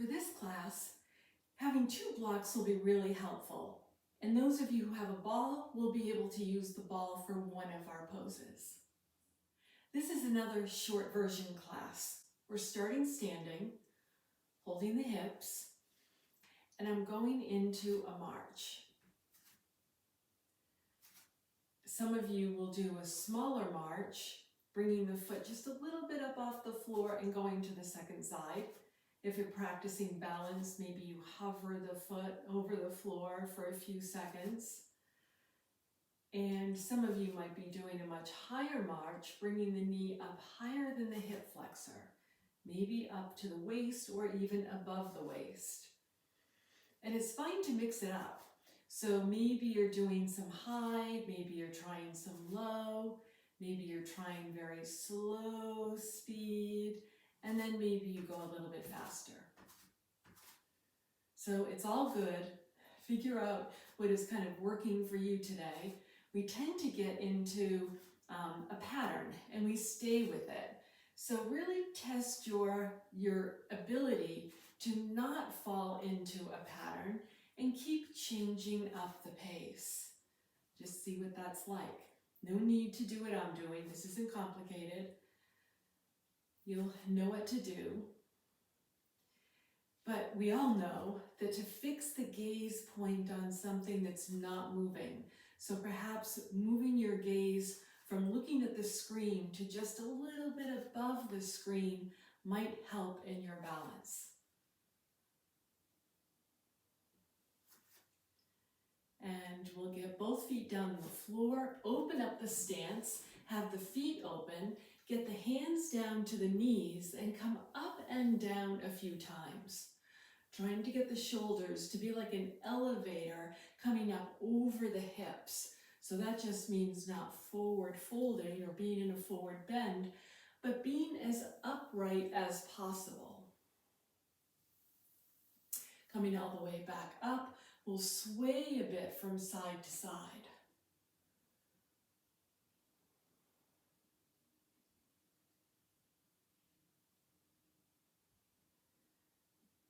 For this class, having 2 blocks will be really helpful. And those of you who have a ball will be able to use the ball for one of our poses. This is another short version class. We're starting standing, holding the hips, and I'm going into a march. Some of you will do a smaller march, bringing the foot just a little bit up off the floor and going to the second side. If you're practicing balance, maybe you hover the foot over the floor for a few seconds. And some of you might be doing a much higher march, bringing the knee up higher than the hip flexor, maybe up to the waist or even above the waist. And it's fine to mix it up. So maybe you're doing some high, maybe you're trying some low, maybe you're trying very slow speed, and then maybe you go a little bit faster. So it's all good. Figure out what is kind of working for you today. We tend to get into a pattern and we stay with it. So really test your ability to not fall into a pattern and keep changing up the pace. Just see what that's like. No need to do what I'm doing. This isn't complicated. You'll know what to do. But we all know that to fix the gaze point on something that's not moving, so perhaps moving your gaze from looking at the screen to just a little bit above the screen might help in your balance. And we'll get both feet down on the floor, open up the stance, have the feet open, get the hands down to the knees and come up and down a few times. Trying to get the shoulders to be like an elevator coming up over the hips. So that just means not forward folding or being in a forward bend, but being as upright as possible. Coming all the way back up, we'll sway a bit from side to side.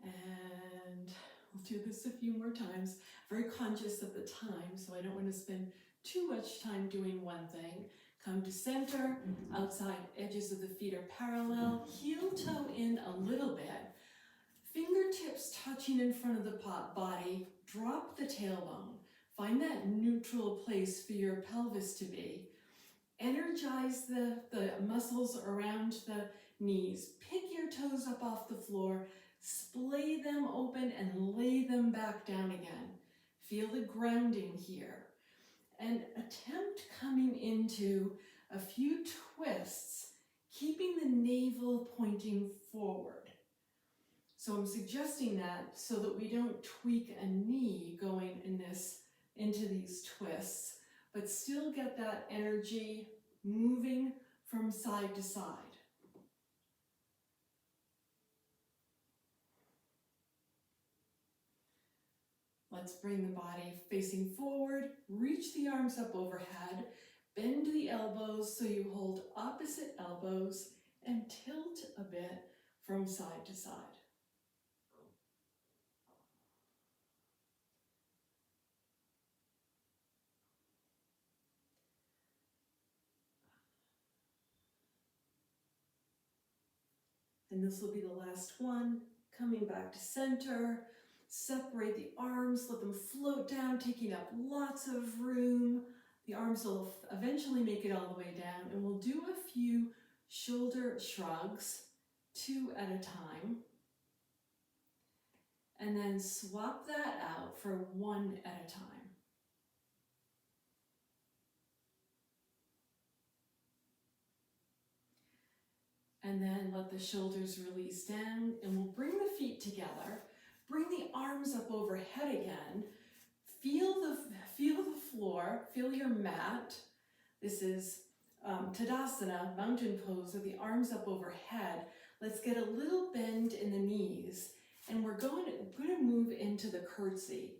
And we'll do this a few more times. Very conscious of the time, so I don't want to spend too much time doing one thing. Come to center, outside edges of the feet are parallel, heel toe in a little bit. Fingertips touching in front of the body, drop the tailbone. Find that neutral place for your pelvis to be. Energize the muscles around the knees. Pick your toes up off the floor, splay them open and lay them back down again. Feel the grounding here. And attempt coming into a few twists, keeping the navel pointing forward. So I'm suggesting that so that we don't tweak a knee going into these twists, but still get that energy moving from side to side. Let's bring the body facing forward, reach the arms up overhead, bend the elbows so you hold opposite elbows and tilt a bit from side to side. And this will be the last one. Coming back to center, separate the arms, let them float down, taking up lots of room. The arms will eventually make it all the way down, and we'll do a few shoulder shrugs, 2 at a time. And then swap that out for 1 at a time. And then let the shoulders release down, and we'll bring the feet together. Bring the arms up overhead again. Feel the floor, feel your mat. This is Tadasana, mountain pose with the arms up overhead. Let's get a little bend in the knees, and we're going to move into the curtsy,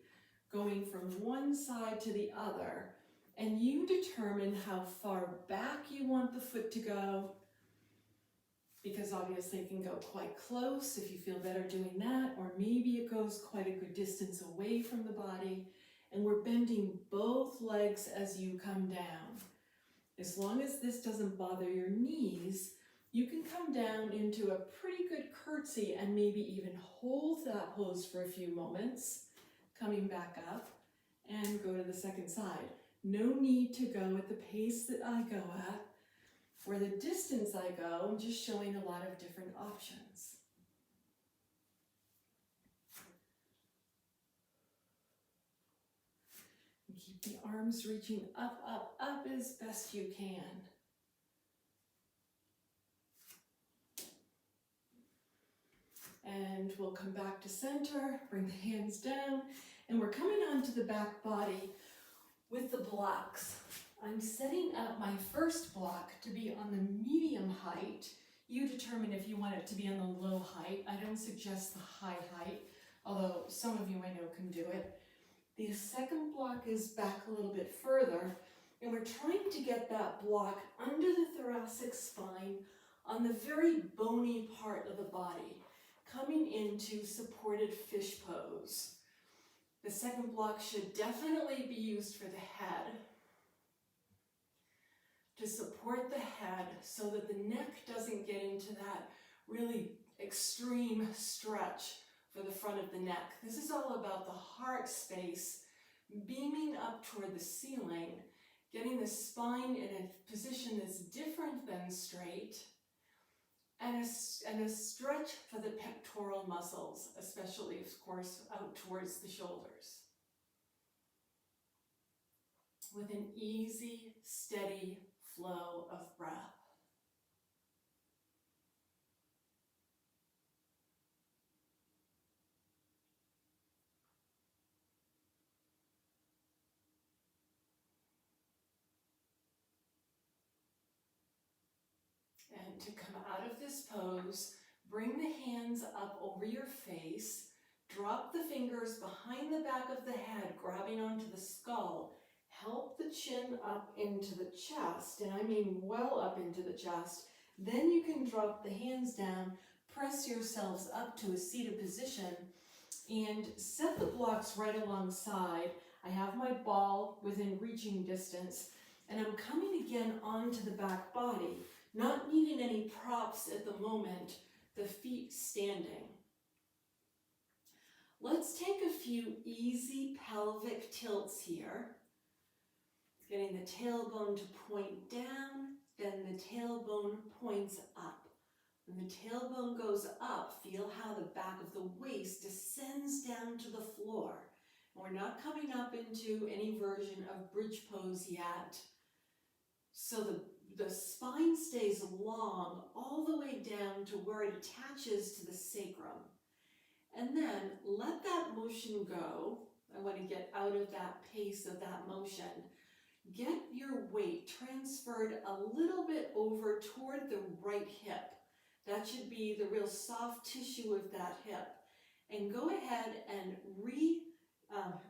going from one side to the other. And you determine how far back you want the foot to go, because obviously it can go quite close if you feel better doing that, or maybe it goes quite a good distance away from the body. And we're bending both legs as you come down. As long as this doesn't bother your knees, you can come down into a pretty good curtsy and maybe even hold that pose for a few moments, coming back up, and go to the second side. No need to go at the pace that I go at, or the distance I go. I'm just showing a lot of different options. And keep the arms reaching up, up, up as best you can. And we'll come back to center, bring the hands down, and we're coming onto the back body with the blocks. I'm setting up my first block to be on the medium height. You determine if you want it to be on the low height. I don't suggest the high height, although some of you I know can do it. The second block is back a little bit further, and we're trying to get that block under the thoracic spine on the very bony part of the body, coming into supported fish pose. The second block should definitely be used for the head, to support the head so that the neck doesn't get into that really extreme stretch for the front of the neck. This is all about the heart space beaming up toward the ceiling, getting the spine in a position that's different than straight, and a stretch for the pectoral muscles, especially, of course, out towards the shoulders. With an easy, steady flow of breath. And to come out of this pose, bring the hands up over your face, drop the fingers behind the back of the head, grabbing onto the skull. Help the chin up into the chest, and I mean well up into the chest. Then you can drop the hands down, press yourselves up to a seated position, and set the blocks right alongside. I have my ball within reaching distance, and I'm coming again onto the back body, not needing any props at the moment, the feet standing. Let's take a few easy pelvic tilts here. Getting the tailbone to point down, then the tailbone points up. When the tailbone goes up, feel how the back of the waist descends down to the floor. And we're not coming up into any version of bridge pose yet. So the spine stays long all the way down to where it attaches to the sacrum. And then let that motion go. I want to get out of that pace of that motion. Get your weight transferred a little bit over toward the right hip. That should be the real soft tissue of that hip. And go ahead and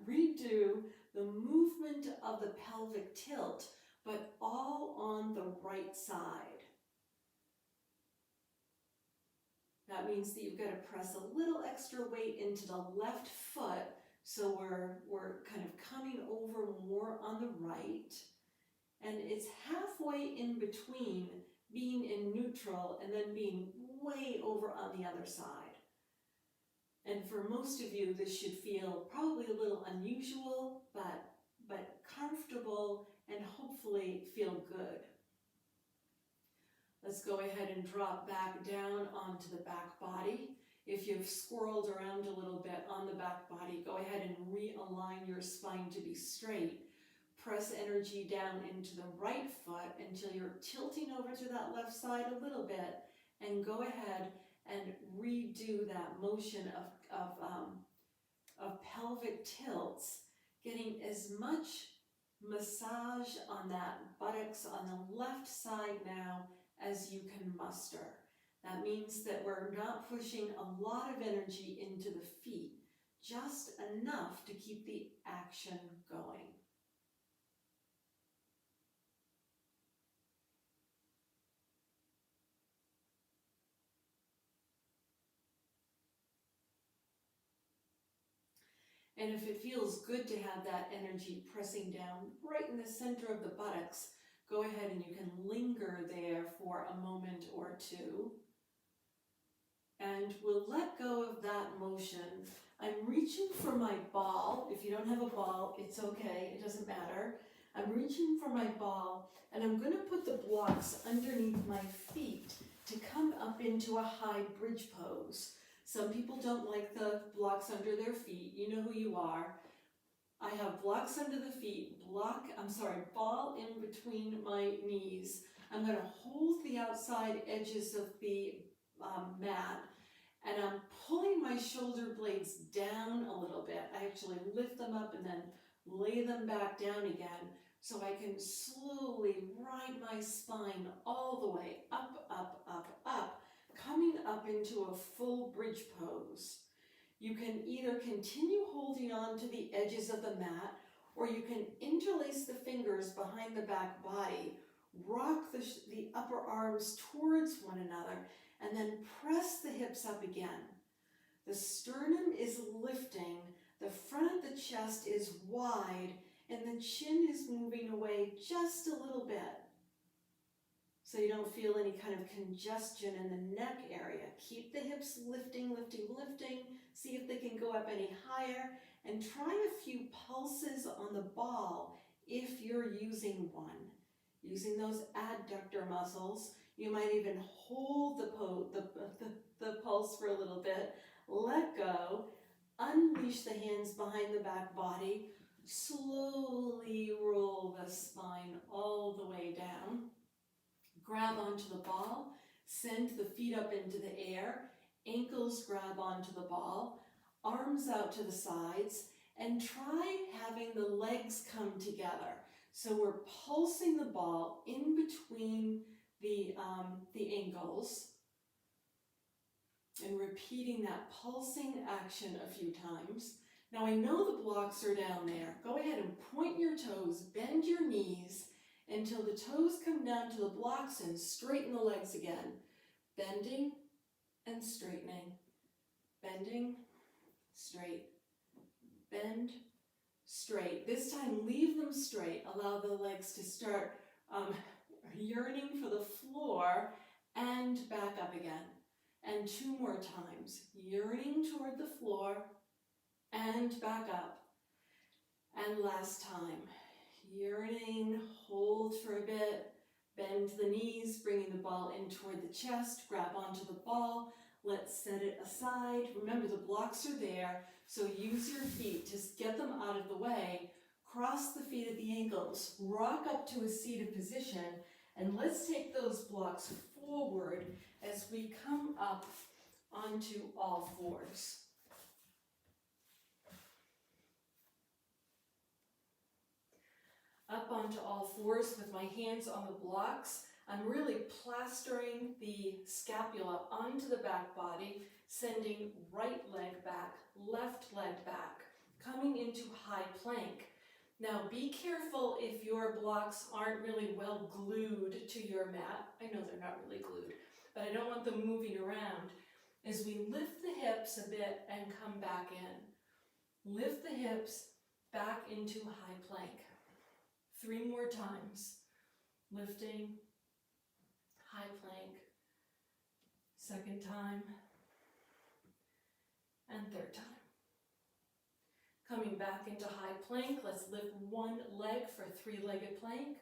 redo the movement of the pelvic tilt, but all on the right side. That means that you've got to press a little extra weight into the left foot, so we're kind of coming over more on the right. And it's halfway in between being in neutral and then being way over on the other side. And for most of you, this should feel probably a little unusual, but comfortable and hopefully feel good. Let's go ahead and drop back down onto the back body. If you've squirreled around a little bit on the back body, go ahead and realign your spine to be straight. Press energy down into the right foot until you're tilting over to that left side a little bit, and go ahead and redo that motion of pelvic tilts, getting as much massage on that buttocks on the left side now as you can muster. That means that we're not pushing a lot of energy into the feet, just enough to keep the action going. And if it feels good to have that energy pressing down right in the center of the buttocks, go ahead and you can linger there for a moment or two. And we'll let go of that motion. I'm reaching for my ball. If you don't have a ball, it's okay, it doesn't matter. I'm reaching for my ball, and I'm going to put the blocks underneath my feet to come up into a high bridge pose. Some people don't like the blocks under their feet. You know who you are. I have blocks under the feet, ball in between my knees. I'm going to hold the outside edges of the mat, and I'm pulling my shoulder blades down a little bit. I actually lift them up and then lay them back down again so I can slowly ride my spine all the way up, up, up, up, coming up into a full bridge pose. You can either continue holding on to the edges of the mat, or you can interlace the fingers behind the back body, rock the upper arms towards one another, and then press the hips up again. The sternum is lifting, the front of the chest is wide, and the chin is moving away just a little bit, so you don't feel any kind of congestion in the neck area. Keep the hips lifting, lifting, lifting. See if they can go up any higher, and try a few pulses on the ball if you're using one. Using those adductor muscles, you might even hold the pulse for a little bit, let go, unleash the hands behind the back body, slowly roll the spine all the way down. Grab onto the ball, send the feet up into the air, ankles grab onto the ball, arms out to the sides, and try having the legs come together. So we're pulsing the ball in between the ankles and repeating that pulsing action a few times. Now I know the blocks are down there. Go ahead and point your toes, bend your knees until the toes come down to the blocks, and straighten the legs again. Bending and straightening. Bending, straight. Bend, straight. This time leave them straight. Allow the legs to start yearning for the floor and back up again. And 2 more times. Yearning toward the floor and back up. And last time. Yearning, hold for a bit, bend the knees, bringing the ball in toward the chest, grab onto the ball, let's set it aside. Remember, the blocks are there, so use your feet to get them out of the way. Cross the feet at the ankles, rock up to a seated position, and let's take those blocks forward as we come up onto all fours. Up onto all fours with my hands on the blocks. I'm really plastering the scapula onto the back body, sending right leg back, left leg back, coming into high plank. Now be careful if your blocks aren't really well glued to your mat. I know they're not really glued, but I don't want them moving around. As we lift the hips a bit and come back in. Lift the hips back into high plank. 3 more times. Lifting, high plank. 2nd time, and 3rd time. Coming back into high plank, let's lift one leg for 3-legged plank.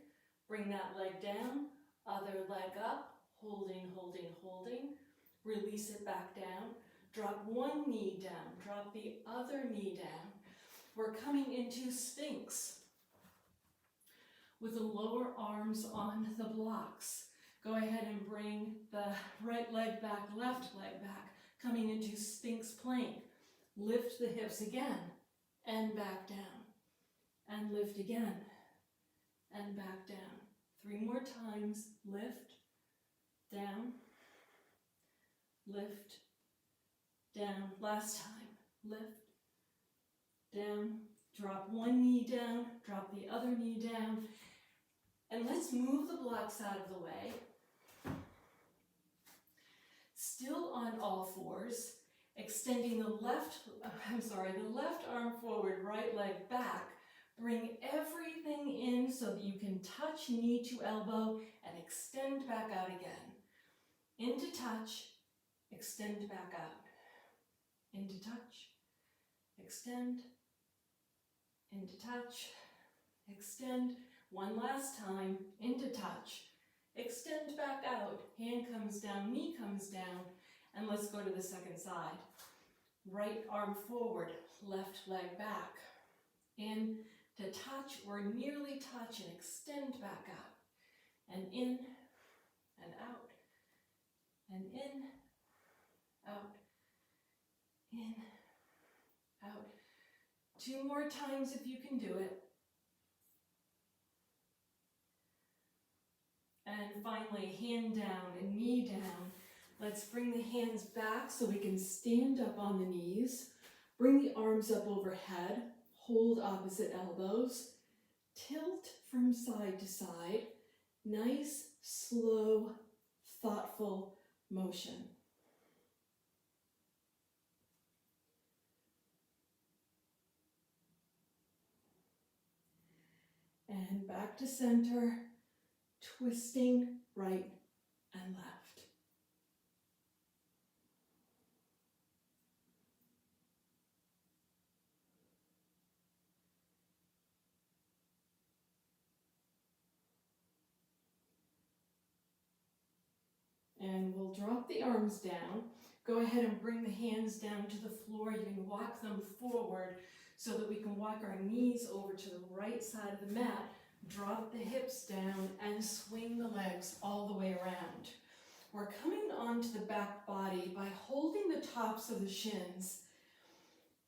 Bring that leg down, other leg up, holding, holding, holding. Release it back down. Drop one knee down, drop the other knee down. We're coming into Sphinx with the lower arms on the blocks. Go ahead and bring the right leg back, left leg back, coming into Sphinx plank. Lift the hips again, and back down. And lift again, and back down. 3 more times. Lift, down, lift, down. Last time. Lift, down, drop one knee down, drop the other knee down. And let's move the blocks out of the way. Still on all fours. Extending the left arm forward, right leg back. Bring everything in so that you can touch knee to elbow and extend back out again. Into touch, extend back out. Into touch, extend, into touch, extend. One last time, into touch, extend back out. Hand comes down, knee comes down, and let's go to the second side. Right arm forward, left leg back. In to touch or nearly touch and extend back out. And in and out. And in, out, in, out. 2 more times if you can do it. And finally, hand down and knee down. Let's bring the hands back so we can stand up on the knees. Bring the arms up overhead. Hold opposite elbows. Tilt from side to side. Nice, slow, thoughtful motion. And back to center, twisting right and left. And we'll drop the arms down. Go ahead and bring the hands down to the floor. You can walk them forward so that we can walk our knees over to the right side of the mat. Drop the hips down and swing the legs all the way around. We're coming onto the back body by holding the tops of the shins.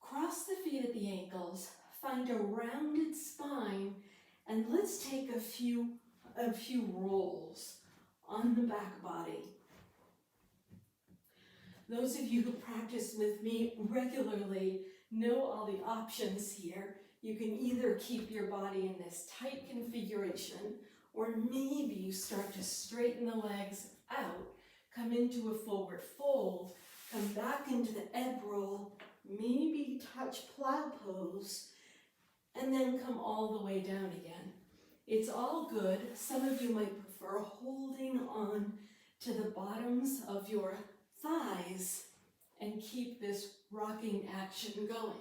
Cross the feet at the ankles. Find a rounded spine. And let's take a few rolls on the back body. Those of you who practice with me regularly know all the options here. You can either keep your body in this tight configuration, or maybe you start to straighten the legs out, come into a forward fold, come back into the egg roll, maybe touch plow pose, and then come all the way down again. It's all good. Some of you might prefer holding on to the bottoms of your thighs and keep this rocking action going.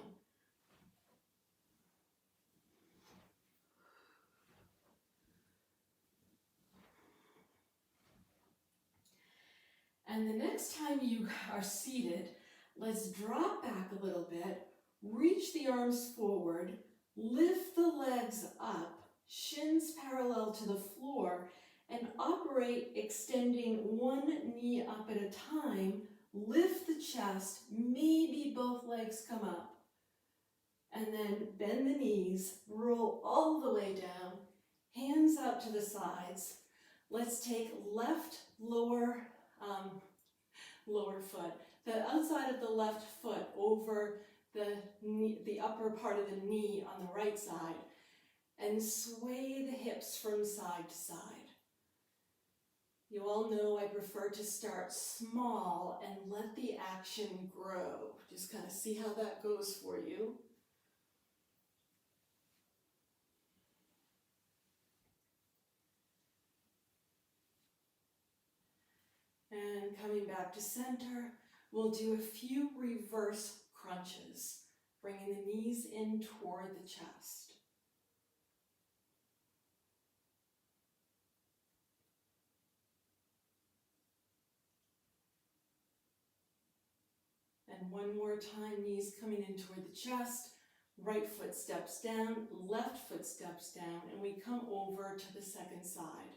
And the next time you are seated, let's drop back a little bit, reach the arms forward, lift the legs up, shins parallel to the floor, and operate extending one knee up at a time. Lift the chest, maybe both legs come up. And then bend the knees, roll all the way down, hands out to the sides. Let's take left lower foot, the outside of the left foot over the upper part of the knee on the right side, and sway the hips from side to side. You all know I prefer to start small and let the action grow. Just kind of see how that goes for you. And coming back to center, we'll do a few reverse crunches, bringing the knees in toward the chest. And one more time, knees coming in toward the chest, right foot steps down, left foot steps down, and we come over to the second side.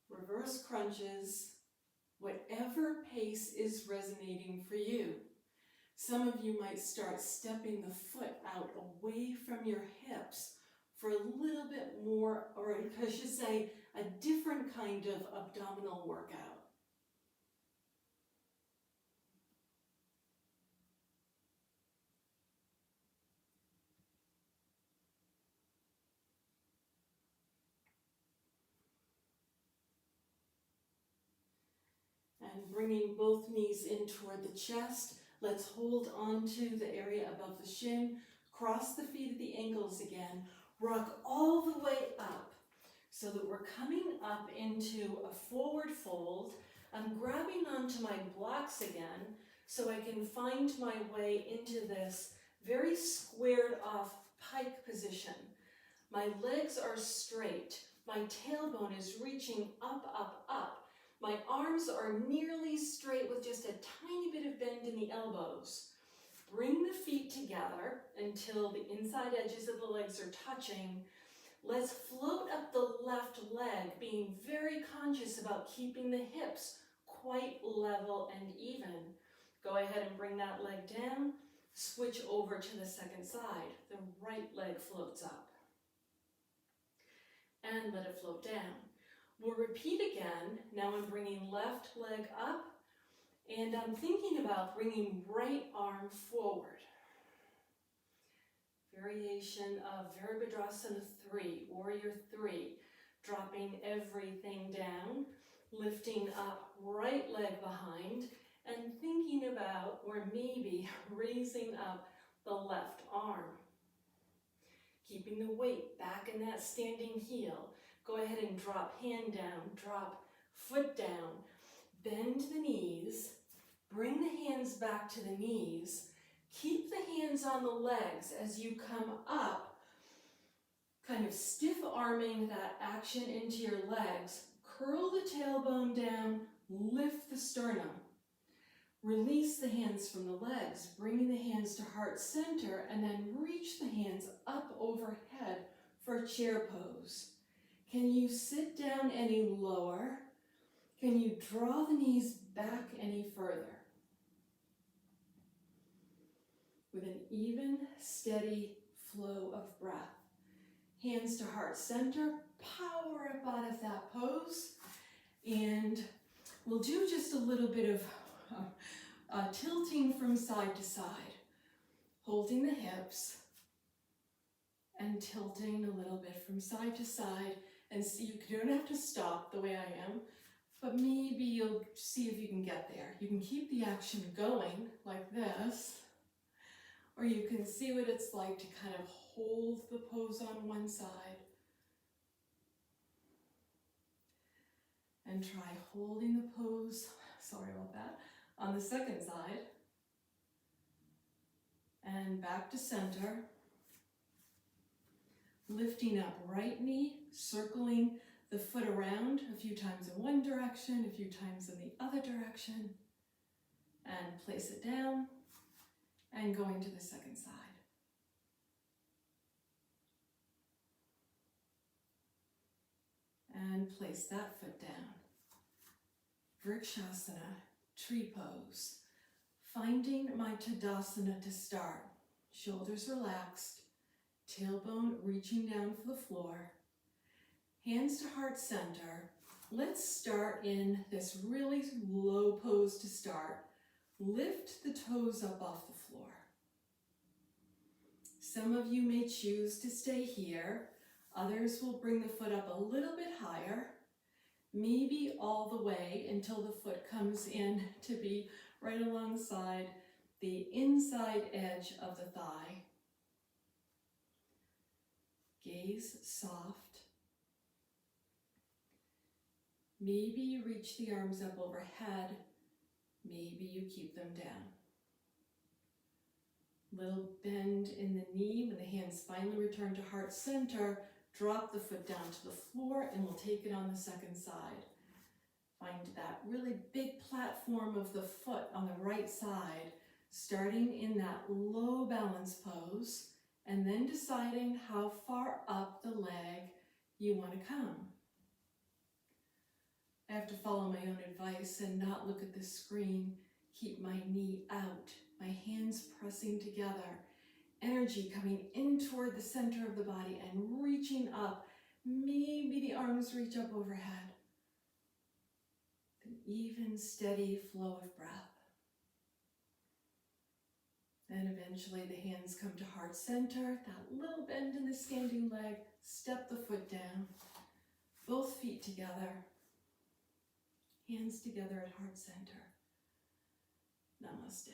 Reverse crunches, whatever pace is resonating for you. Some of you might start stepping the foot out away from your hips for a little bit more, or I should say, a different kind of abdominal workout. And bringing both knees in toward the chest, Let's hold on to the area above the shin, cross the feet at the ankles again, rock all the way up so that we're coming up into a forward fold. I'm grabbing onto my blocks again so I can find my way into this very squared off pike position. My legs are straight. My tailbone is reaching up, up, up. My arms are nearly straight with just a tiny bit of bend in the elbows. Bring the feet together until the inside edges of the legs are touching. Let's float up the left leg, being very conscious about keeping the hips quite level and even. Go ahead and bring that leg down. Switch over to the second side. The right leg floats up. And let it float down. We'll repeat again. Now I'm bringing left leg up, and I'm thinking about bringing right arm forward. Variation of Virabhadrasana 3, Warrior 3, dropping everything down, lifting up right leg behind, and thinking about, or maybe raising up the left arm. Keeping the weight back in that standing heel. Go ahead and drop hand down, drop foot down, bend the knees, bring the hands back to the knees, keep the hands on the legs as you come up, kind of stiff arming that action into your legs. Curl the tailbone down, lift the sternum. Release the hands from the legs, bringing the hands to heart center, and then reach the hands up overhead for a chair pose. Can you sit down any lower? Can you draw the knees back any further? With an even, steady flow of breath. Hands to heart center, power up out of that pose, and we'll do just a little bit of tilting from side to side, holding the hips and tilting a little bit from side to side. And see, you don't have to stop the way I am, but maybe you'll see if you can get there. You can keep the action going like this, or you can see what it's like to kind of hold the pose on one side and try holding the pose, sorry about that, on the second side, and back to center, lifting up right knee, circling the foot around a few times in one direction, a few times in the other direction, and place it down, and going to the second side. And place that foot down. Vrikshasana, tree pose. Finding my Tadasana to start. Shoulders relaxed, tailbone reaching down for the floor. Hands to heart center. Let's start in this really low pose to start. Lift the toes up off the floor. Some of you may choose to stay here. Others will bring the foot up a little bit higher, maybe all the way until the foot comes in to be right alongside the inside edge of the thigh. Gaze soft. Maybe you reach the arms up overhead. Maybe you keep them down. Little bend in the knee. When the hands finally return to heart center, drop the foot down to the floor and we'll take it on the second side. Find that really big platform of the foot on the right side, starting in that low balance pose, and then deciding how far up the leg you want to come. I have to follow my own advice and not look at the screen. Keep my knee out, my hands pressing together, energy coming in toward the center of the body and reaching up. Maybe the arms reach up overhead. An even, steady flow of breath. And eventually the hands come to heart center, that little bend in the standing leg, step the foot down, both feet together, hands together at heart center. Namaste.